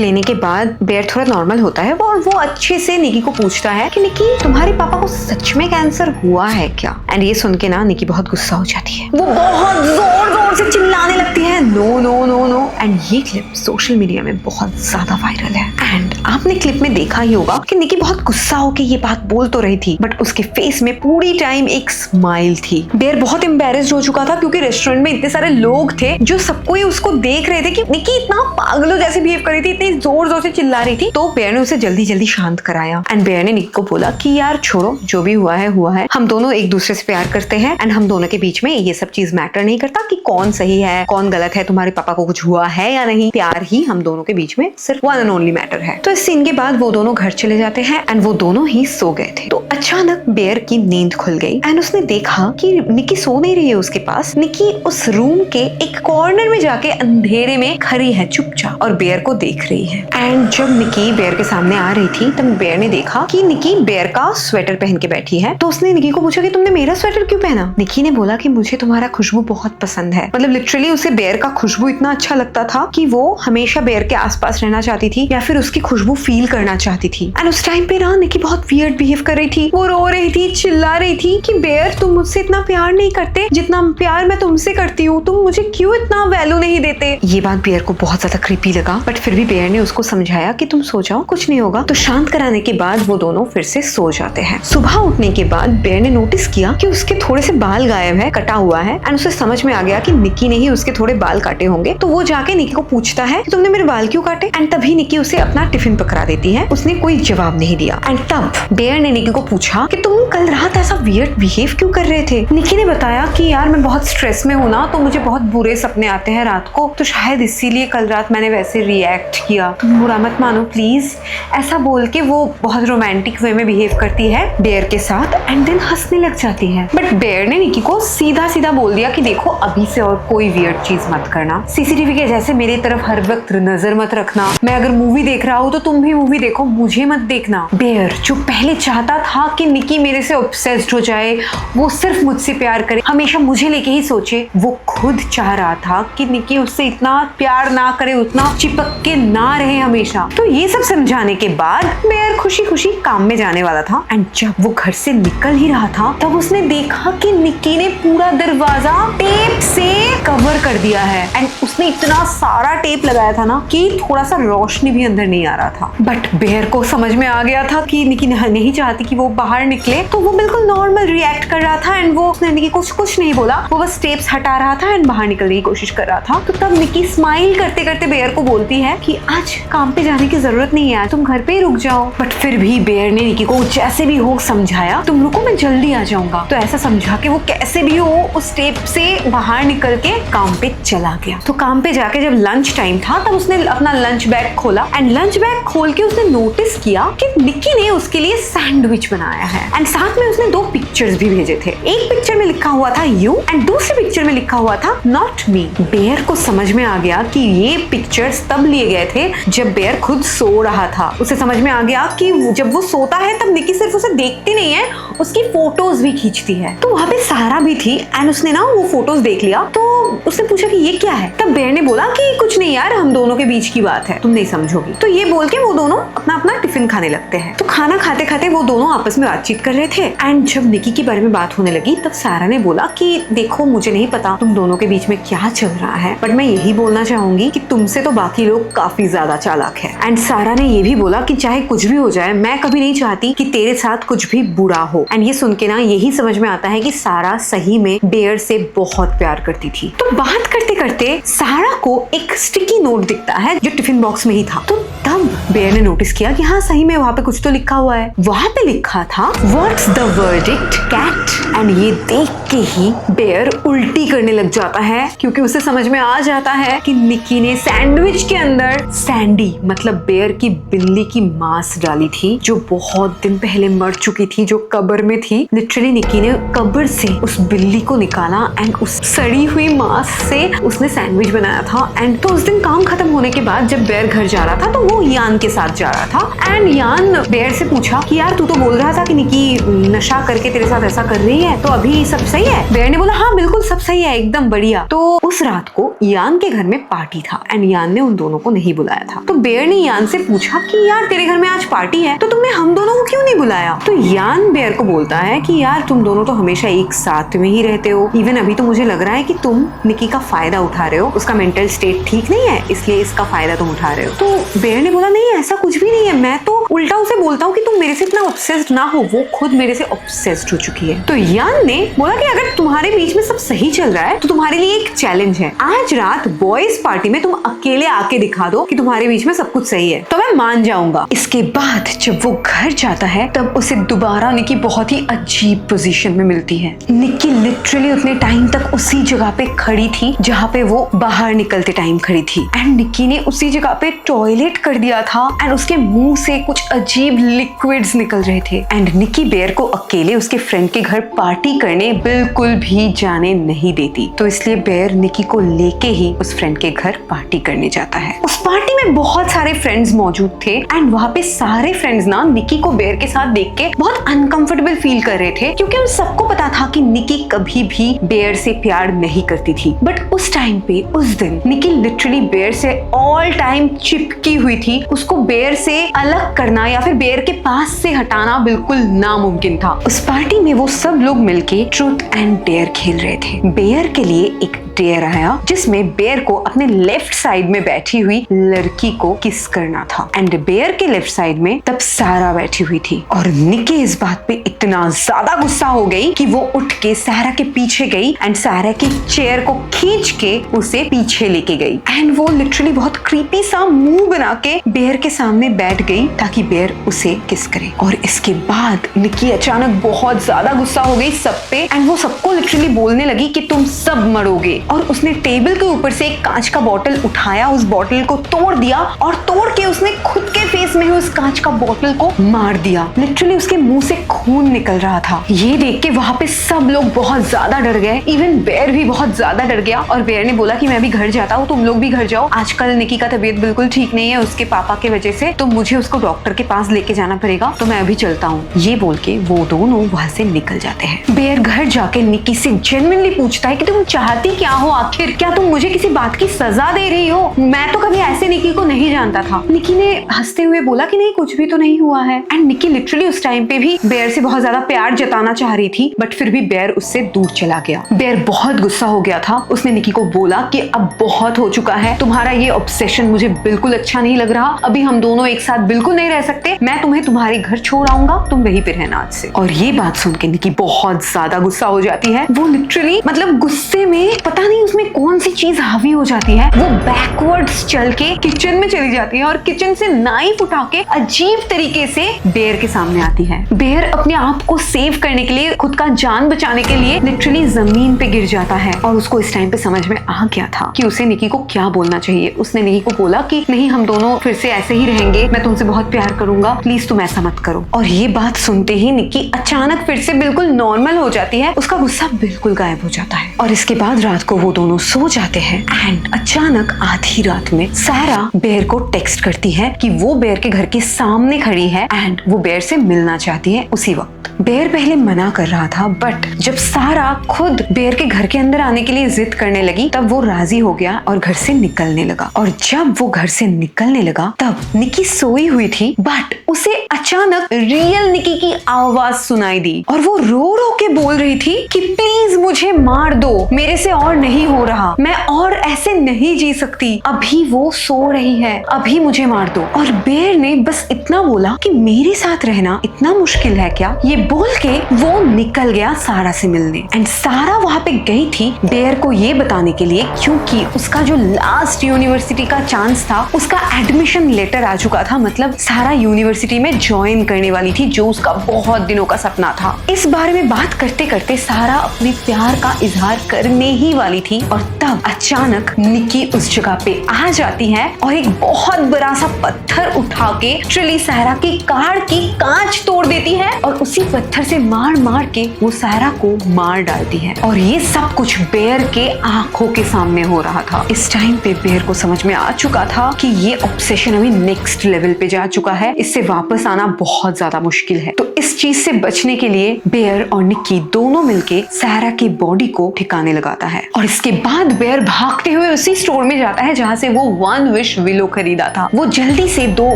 लेने के बाद बेयर थोड़ा नॉर्मल होता है और वो अच्छे से निकी को पूछता है कि निकी तुम्हारे पापा को सच में कैंसर हुआ है क्या। एंड ये सुन के ना निकी बहुत गुस्सा हो जाती है, वो बहुत जोर जोर से चिल्लाने लगती है no no no no. And ये क्लिप सोशल मीडिया में बहुत ज्यादा वायरल है। एंड आपने क्लिप में देखा ही होगा कि निकी बहुत गुस्सा होकर ये बात बोल तो रही थी, बट उसके फेस में पूरी टाइम एक स्माइल थी। बेयर बहुत एम्बैरेस्ड हो चुका था क्योंकि रेस्टोरेंट में इतने सारे लोग थे जो सबको ही उसको देख रहे थे कि निकी इतना पागलों जैसे बिहेव कर रही थी, इतनी जोर जोर से चिल्ला रही थी। तो बेयर ने उसे जल्दी जल्दी शांत कराया एंड बेयर ने निकी को बोला कि यार छोड़ो, जो भी हुआ है, हम दोनों एक दूसरे से प्यार करते हैं एंड हम दोनों के बीच में ये सब चीज मैटर नहीं करता कि कौन सही है कौन गलत है, तुम्हारे पापा को कुछ हुआ है या नहीं, प्यार ही हम दोनों के बीच में सिर्फ वन एंड ओनली मैटर है। तो इस सीन के बाद वो दोनों घर चले जाते हैं एंड वो दोनों ही सो गए थे। तो अचानक बेयर की नींद खुल गई एंड उसने देखा कि निकी सो नहीं रही है उसके पास। निकी उस रूम के एक कॉर्नर में जाके अंधेरे में खड़ी है चुपचाप और बेयर को देख रही है। एंड जब निकी बेयर के सामने आ रही थी तब बेयर ने देखा कि निकी बेयर का स्वेटर पहन के बैठी है। तो उसने निकी को पूछा कि तुमने मेरा स्वेटर क्यों पहना। निकी ने बोला कि मुझे तुम्हारा खुशबू बहुत पसंद है, मतलब लिटरली उसे बेयर का खुशबू इतना अच्छा लगता था कि वो हमेशा बेयर के आसपास रहना चाहती थी या फिर उसकी खुशबू फील करना चाहती थी। एंड उस टाइम पे ना निकी बहुत वियर्ड बिहेव कर रही थी, वो रो रही थी, चिल्ला रही थी कि बेयर तुम मुझसे इतना प्यार नहीं करते जितना प्यार मैं तुमसे करती हूँ, तुम मुझे क्यों इतना वैल्यू नहीं देते। ये बात बेयर को बहुत ज्यादा क्रीपी लगा, बट फिर भी बेयर ने उसको समझाया कि तुम सो जाओ, कुछ नहीं होगा। तो शांत कराने के बाद वो दोनों फिर से सो जाते हैं। सुबह उठने के बाद बेयर ने नोटिस किया कि उसके थोड़े से बाल गायब है, कटा हुआ है एंड उसे समझ में आ गया कि निकी ने ही उसके थोड़े बाल काटे होंगे। तो वो जाके निकी को पूछता है कि तुमने मेरे बाल क्यों काटे। एंड तभी निकी उसे अपना टिफिन पकड़ा देती है, उसने कोई जवाब नहीं दिया। एंड तब बेयर ने निकी को पूछा कि तुम कल रात ऐसा वियर्ड बिहेव क्यों कर रहे थे। निकी ने बताया कि यार मैं बहुत स्ट्रेस में हूँ ना, तो मुझे बहुत बुरे सपने आते हैं रात को, तो शायद इसीलिए कल रात मैंने वैसे रिएक्ट किया, तुम बुरा मत मानो प्लीज। ऐसा बोल के वो बहुत रोमांटिक वे में बिहेव करती है बेयर के साथ एंड देन हंसने लग जाती है। बट बेयर ने निकी को सीधा सीधा बोल दिया कि देखो अभी से और कोई वियर्ड चीज मत करना, सीसीटीवी के जैसे मेरी तरफ हर वक्त नजर मत रखना, मैं अगर मूवी देख रहा हूँ तो तुम भी मूवी देखो, मुझे मत देखना। बेयर जो पहले चाहता था कि निकी मेरे से ऑब्सेस्ड हो जाए, वो सिर्फ मुझसे प्यार करे, हमेशा मुझे लेके ही सोचे, वो खुद चाह रहा था कि निकी उससे इतना प्यार ना करे, उतना चिपक के ना रहे हमेशा। तो ये सब समझाने के बाद बेयर खुशी खुशी काम में जाने वाला था। एंड जब वो घर से निकल ही रहा था तब उसने देखा कि निकी ने पूरा दरवाजा टेप से कवर कर दिया है। एंड उसने इतना सारा टेप लगाया था ना कि थोड़ा सा रोशनी भी अंदर नहीं आ रहा था। बट बेयर को समझ में आ गया था कि निकी नहीं चाहती कि वो बाहर निकले, तो वो बिल्कुल नॉर्मल रिएक्ट कर रहा था। एंड वो उसने निकी कुछ नहीं बोला, वो बस टेप्स हटा रहा था एंड बाहर निकलने की कोशिश कर रहा था। तो तब निकी स्माइल करते करते बेयर को बोलती है कि आज काम पे जाने की जरूरत नहीं है, तुम घर पे ही रुक जाओ। बट फिर भी बेयर ने निकी को जैसे भी हो समझाया, तुम रुको मैं जल्दी आ जाऊंगा। तो ऐसा समझा के वो कैसे भी हो उस टेप से बाहर निकल के काम पे चला गया। तो काम पे जाके जब लंच टाइम था तब उसने अपना लंच बैग खोला एंड लंच बैग खोल के उसने नोटिस किया कि निकी ने उसके लिए सैंडविच बनाया है। एंड साथ में उसने 2 पिक्चर्स भी भेजे थे। एक पिक्चर में लिखा हुआ था यू एंड दूसरे पिक्चर में लिखा हुआ था नॉट मी। बेयर को समझ में आ गया कि ये पिक्चर्स तब लिए गए थे जब बेयर खुद सो रहा था। उसे समझ में आ गया कि जब वो सोता है तब निकी सिर्फ उसे देखती नहीं है, उसकी फोटोज भी खींचती है। तो वहां पे सारा भी थी एंड उसने ना वो फोटोज देख लिया। तो उसने पूछा कि ये क्या है। तब बेयर ने बोला कि कुछ नहीं यार, हम दोनों के बीच की बात है, तुम नहीं समझोगी। तो ये बोल के वो दोनों अपना अपना टिफिन खाने लगते हैं। तो खाना खाते खाते वो दोनों आपस में बातचीत कर रहे थे। एंड जब निकी के बारे में बात होने लगी तब सारा ने बोला कि देखो मुझे नहीं पता तुम दोनों के बीच में क्या चल रहा है, बट मैं यही बोलना चाहूंगी कि तुमसे तो बाकी लोग काफी ज्यादा चालाक है। एंड सारा ने ये भी बोला कि चाहे कुछ भी हो जाए, मैं कभी नहीं चाहती कि तेरे साथ कुछ भी बुरा हो। एंड ये सुन के ना यही समझ में आता है कि सारा सही में बेयर से बहुत प्यार करती थी। तो बात करते करते सारा को एक स्टिकी नोट दिखता है जो टिफिन बॉक्स में ही था। तो तब बेयर ने नोटिस किया कि हाँ सही में वहां पे कुछ तो लिखा हुआ है। वहां पे लिखा था what's the verdict cat. And ये देख के ही बेयर उल्टी करने लग जाता है, क्योंकि उसे समझ में आ जाता है कि निकी ने सैंडविच के अंदर सैंडी मतलब बेयर की बिल्ली की मांस डाली थी, जो बहुत दिन पहले मर चुकी थी, जो कब्र में थी। लिटरली निकी ने कब्र से उस बिल्ली को निकाला एंड उस सड़ी हुई मांस से उसने सैंडविच बनाया था। एंड तो उस दिन काम खत्म होने के बाद जब बेयर घर जा रहा था तो वो यान के साथ जा रहा था। एंड यान बेयर से पूछा कि यार तू तो बोल रहा था कि निकी नशा करके तेरे साथ ऐसा कर रही है, तो अभी सब सही है? बेयर ने बोला हाँ बिल्कुल सब सही है, एकदम बढ़िया। तो उस रात को यान के घर में पार्टी था एंड यान ने उन दोनों को नहीं बुलाया था। तो बेयर ने यान से पूछा कि यार तेरे घर में आज पार्टी है तो तुमने हम दोनों को क्यों नहीं बुलाया? तो यान बेयर को बोलता है कि यार तुम दोनों तो हमेशा एक साथ में ही रहते हो, इवन अभी तो मुझे लग रहा है कि तुम निकी का फायदा उठा रहे हो, उसका मेंटल स्टेट ठीक नहीं है इसलिए इसका फायदा तुम उठा रहे हो। तो बेयर ने बोला नहीं ऐसा कुछ भी नहीं है, मैं तो उल्टा उसे बोलता हूँ कि तुम मेरे से इतना ऑब्सेस्ड ना हो, वो खुद मेरे से ऑब्सेस्ड हो चुकी है। तो यान ने बोला कि अगर तुम्हारे बीच में सब सही चल रहा है तो तुम्हारे लिए एक चैलेंज है, आज रात बॉयज पार्टी में तुम अकेले आके दिखा दो कि तुम्हारे बीच में सब कुछ सही है, तो मैं मान जाऊंगा। इसके बाद जब वो घर जाता है तब उसे दोबारा निकी बहुत ही अजीब पोजीशन में मिलती है। निकी लिटरली उतने टाइम तक उसी जगह पे खड़ी थी जहाँ पे वो बाहर निकलते टाइम खड़ी थी। एंड निकी ने उसी जगह पे टॉयलेट कर दिया था एंड उसके मुंह से कुछ अजीब लिक्विड्स निकल रहे थे। एंड निकी बेयर को अकेले उसके फ्रेंड के घर पार्टी करने बिल्कुल भी जाने नहीं देती, तो इसलिए बेयर निकी को लेके ही उस फ्रेंड के घर पार्टी करने जाता है। उस पार्टी में बहुत सारे फ्रेंड्स मौजूद थे एंड वहाँ पे सारे फ्रेंड्स ना निकी को बेयर के साथ देख के बहुत अनकंफर्टेबल फील कर रहे थे, क्योंकि उन सबको पता था कि निकी कभी भी बेयर से प्यार नहीं करती थी। बट उस टाइम पे उस दिन निकी लिटरली बेयर से ऑल टाइम चिपकी हुई थी। उसको बेयर से अलग करना या फिर बेयर के पास से हटाना बिल्कुल नामुमकिन था। उस पार्टी में वो सब लोग मिलके ट्रूथ एंड डेयर खेल रहे थे। बेयर के लिए एक डेयर आया जिसमें बेयर को अपने लेफ्ट साइड में बैठी हुई लड़की को किस करना था। एंड बेयर के लेफ्ट साइड में तब सारा बैठी हुई थी और निकी इस बात पे इतना ज्यादा गुस्सा हो गई कि वो उठ के सारा के पीछे गई एंड सारा की चेयर को खींच के उसे पीछे लेके गई। एंड वो लिटरली बहुत क्रीपी सा मुंह बना के बेयर के सामने बैठ गई ताकि बेयर उसे किस करे। और इसके बाद निकी अचानक बहुत ज्यादा गुस्सा हो गई सब पे एंड वो सबको लिटरली बोलने लगी कि तुम सब मरोगे, और उसने टेबल के ऊपर से एक कांच का बॉटल उठाया, उस बॉटल को तोड़ दिया और तोड़ के उसने खुद के फेस में उस कांच का बॉटल को मार दिया। लिटरली उसके मुंह से खून निकल रहा था। ये देख के वहां पे सब लोग बहुत ज्यादा डर गए, इवन बेयर भी बहुत ज्यादा डर गया और बेयर ने बोला कि मैं भी घर जाता हूँ, तुम लोग भी घर जाओ, आजकल निकी का तबीयत बिल्कुल ठीक नहीं है उसके पापा की वजह से, तो मुझे उसको डॉक्टर के पास लेके जाना पड़ेगा, तो मैं अभी चलता हूँ। ये बोल के वो दोनों वहां से निकल जाते हैं। बेयर घर जाके निकी से जेन्युइनली पूछता है कि तुम चाहती क्या हो आखिर, क्या तुम मुझे किसी बात की सजा दे रही हो? मैं तो कभी ऐसे निकी को नहीं जानता था। निकी ने हंसते हुए बोला कि नहीं, कुछ भी तो नहीं हुआ है। एंड निकी लिटरली उस टाइम पे भी बेयर से बहुत ज्यादा प्यार जताना चाह रही थी, बट फिर भी बेयर उससे दूर चला गया। बेयर बहुत गुस्सा हो गया था। उसने निकी को बोला कि अब बहुत हो चुका है, तुम्हारा ये ऑब्सेशन मुझे बिल्कुल अच्छा नहीं लग रहा, अभी हम दोनों एक साथ बिल्कुल नहीं रह सकते, मैं तुम्हें तुम्हारे घर छोड़ आऊंगा, तुम वहीं पे रहना आज से। और ये बात सुन के निकी बहुत ज्यादा गुस्सा हो जाती है। वो लिटरली मतलब गुस्से में पता नहीं उसमें कौन सी चीज हावी हो जाती है, वो बैकवर्ड्स चल के किचन में चली जाती है और किचन से नाइफ उठा के अजीब तरीके से बेयर के सामने आती है। बेयर अपने आप को सेव करने के लिए, खुद का जान बचाने के लिए लिटरली जमीन पे गिर जाता है और उसको इस टाइम पे समझ में आ गया था कि उसे निकी को क्या बोलना चाहिए। उसने निकी को बोला कि नहीं, हम दोनों फिर से ऐसे ही रहेंगे, मैं तुमसे बहुत प्यार करूंगा, प्लीज तुम ऐसा मत करो। और ये बात सुनते ही निकी अचानक फिर से बिल्कुल नॉर्मल हो जाती है, उसका गुस्सा बिल्कुल गायब हो जाता है। और इसके बाद रात को वो दोनों सो जाते हैं एंड अचानक आधी रात में सारा बेयर को टेक्स्ट करती है कि वो बेयर के घर के सामने खड़ी है एंड वो बेयर से मिलना चाहती है उसी वक्त। बेयर पहले मना कर रहा था, बट जब सारा खुद बेयर के घर के अंदर आने के लिए जिद करने लगी तब वो राजी हो गया और घर से निकलने लगा। और जब वो घर से निकलने लगा तब निकी सोई हुई थी, बट उसे अचानक रियल निकी की आवाज सुनाई दी और वो रो रो के बोल रही थी कि प्लीज मुझे मार दो, मेरे से और नहीं हो रहा, मैं और ऐसे नहीं जी सकती, अभी वो सो रही है, अभी मुझे मार दो। और बेयर ने बस इतना बोला कि मेरे साथ रहना इतना मुश्किल है क्या? ये बोल के वो निकल गया सारा से मिलने। एंड सारा वहां पे गई थी बेयर को ये बताने के लिए, क्योंकि उसका जो लास्ट यूनिवर्सिटी का चांस था, उसका एडमिशन लेटर आ चुका था, मतलब सारा यूनिवर्सिटी में ज्वाइन करने वाली थी, जो उसका बहुत दिनों का सपना था। इस बारे में बात करते करते सारा अपने प्यार का इजहार करने ही वाली थी और तब अचानक निकी उस जगह पे आ जाती है और एक बहुत बड़ा सा पत्थर उठा के ट्रिली सारा की कार की कांच तोड़ देती है और उसी पत्थर से मार मार के वो सारा को मार डालती है। और ये सब कुछ बेयर के आंखों के सामने हो रहा था। इस टाइम पे बेयर को समझ में आ चुका था कि ये ऑब्सेशन अभी नेक्स्ट लेवल पे जा चुका है, इससे वापस आना बहुत ज्यादा मुश्किल है। तो इस चीज से बचने के लिए बेयर और निकी दोनों मिलके सारा की बॉडी को ठिकाने लगाता है और इसके बाद बेयर भागते हुए उसी स्टोर में जाता है जहां से वो वन विश विलो खरीदा था। वो जल्दी से 2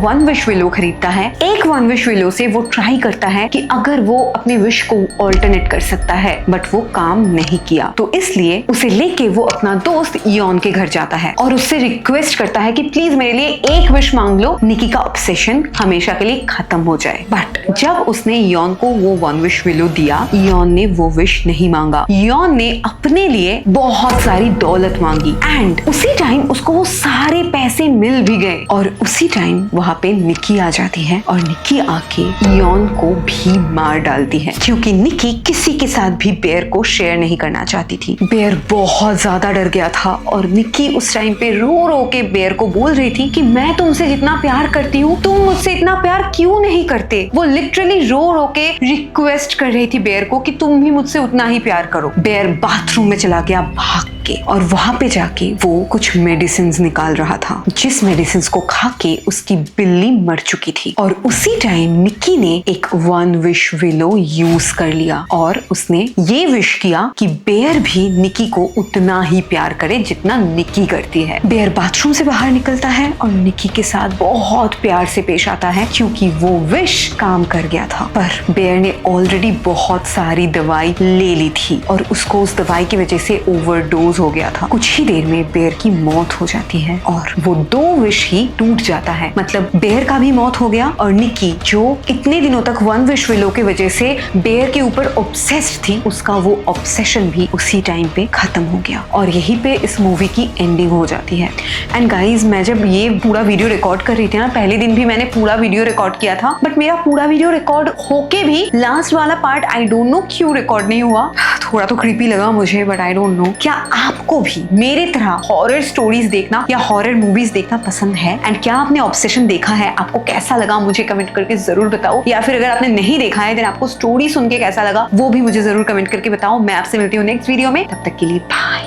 वन विश विलो खरीदता है। एक वन विश विलो से वो ट्राई करता है कि अगर वो अपने विश को ऑल्टरनेट कर सकता है, बट वो काम नहीं किया, तो इसलिए उसे लेके वो अपना दोस्त योन के घर जाता है और उससे रिक्वेस्ट करता है कि प्लीज मेरे लिए एक विश मांग लो, निकी का ऑब्सेशन हमेशा के लिए खत्म हो जाए। बट जब उसने योन को वो वन विश विलो दिया, योन ने वो विश नहीं मांगा। योन ने अपने लिए बहुत सारी दौलत मांगी एंड उसी टाइम उसको वो सारे पैसे मिल भी गए। और उसी टाइम वहां पे निकी आ जाती है और निकी आके योन को भी मार डालती है, क्योंकि निकी किसी के साथ भी बेयर को शेयर नहीं करना चाहती थी। बेयर बहुत ज्यादा डर गया था और निकी उस टाइम पे रो रो के बेयर को बोल रही थी कि मैं तुमसे जितना प्यार करती हूँ, तुम मुझसे इतना प्यार क्यों नहीं करते। वो लिटरली रो रो के रिक्वेस्ट कर रही थी बेयर को कि तुम भी मुझसे उतना ही प्यार करो। बेयर बाथरूम में चला गया भाग के और वहां पे जाके वो कुछ मेडिसिन निकाल रहा था, जिस मेडिसिन को खा के उसकी बिल्ली मर चुकी थी। और उसी टाइम निकी ने एक वन विश विलो यूज कर लिया और उसने ये विश किया कि बेयर भी निकी को उतना ही प्यार करे जितना निकी करती है। बेयर बाथरूम से बाहर निकलता है और निकी के साथ बहुत प्यार से पेश आता है, क्योंकि वो विश काम कर गया था। पर बेयर ने ऑलरेडी बहुत सारी दवाई ले ली थी और उसको उस दवाई की वजह से ओवरडोज हो गया था। कुछ ही देर में बेयर की मौत हो जाती है और वो 2 विश ही टूट जाता है, मतलब बेयर का भी मौत हो गया और निकी जो इतने दिनों तक वन विश विलो की वजह से बेयर के ऊपर ऑब्सेस्ड थी, उसका वो ऑब्सेशन भी उसी टाइम पे खत्म हो गया। और यहीं पे इस मूवी की एंडिंग हो जाती है। एंड गाइज, मैं जब ये पूरा वीडियो रिकॉर्ड कर रही थी ना, पहले दिन भी मैंने पूरा वीडियो रिकॉर्ड किया था, बट मेरा पूरा वीडियो रिकॉर्ड होके भी लास्ट वाला पार्ट आई डोंट नो क्यों रिकॉर्ड नहीं हुआ। थोड़ा तो क्रीपी लगा मुझे, बट आई डोंट नो क्या आपको भी मेरी तरह हॉरर स्टोरीज देखना या हॉरर मूवीज देखना पसंद है, एंड क्या आपने ऑब्सेशन देखा है, आपको कैसा लगा मुझे कमेंट करके जरूर बताओ, या फिर अगर आपने नहीं देखा है देन आपको स्टोरी सुन के कैसा लगा वो भी मुझे जरूर कमेंट करके बताओ। मैं आपसे मिलती हूँ नेक्स्ट वीडियो में, तब तक के लिए बाय।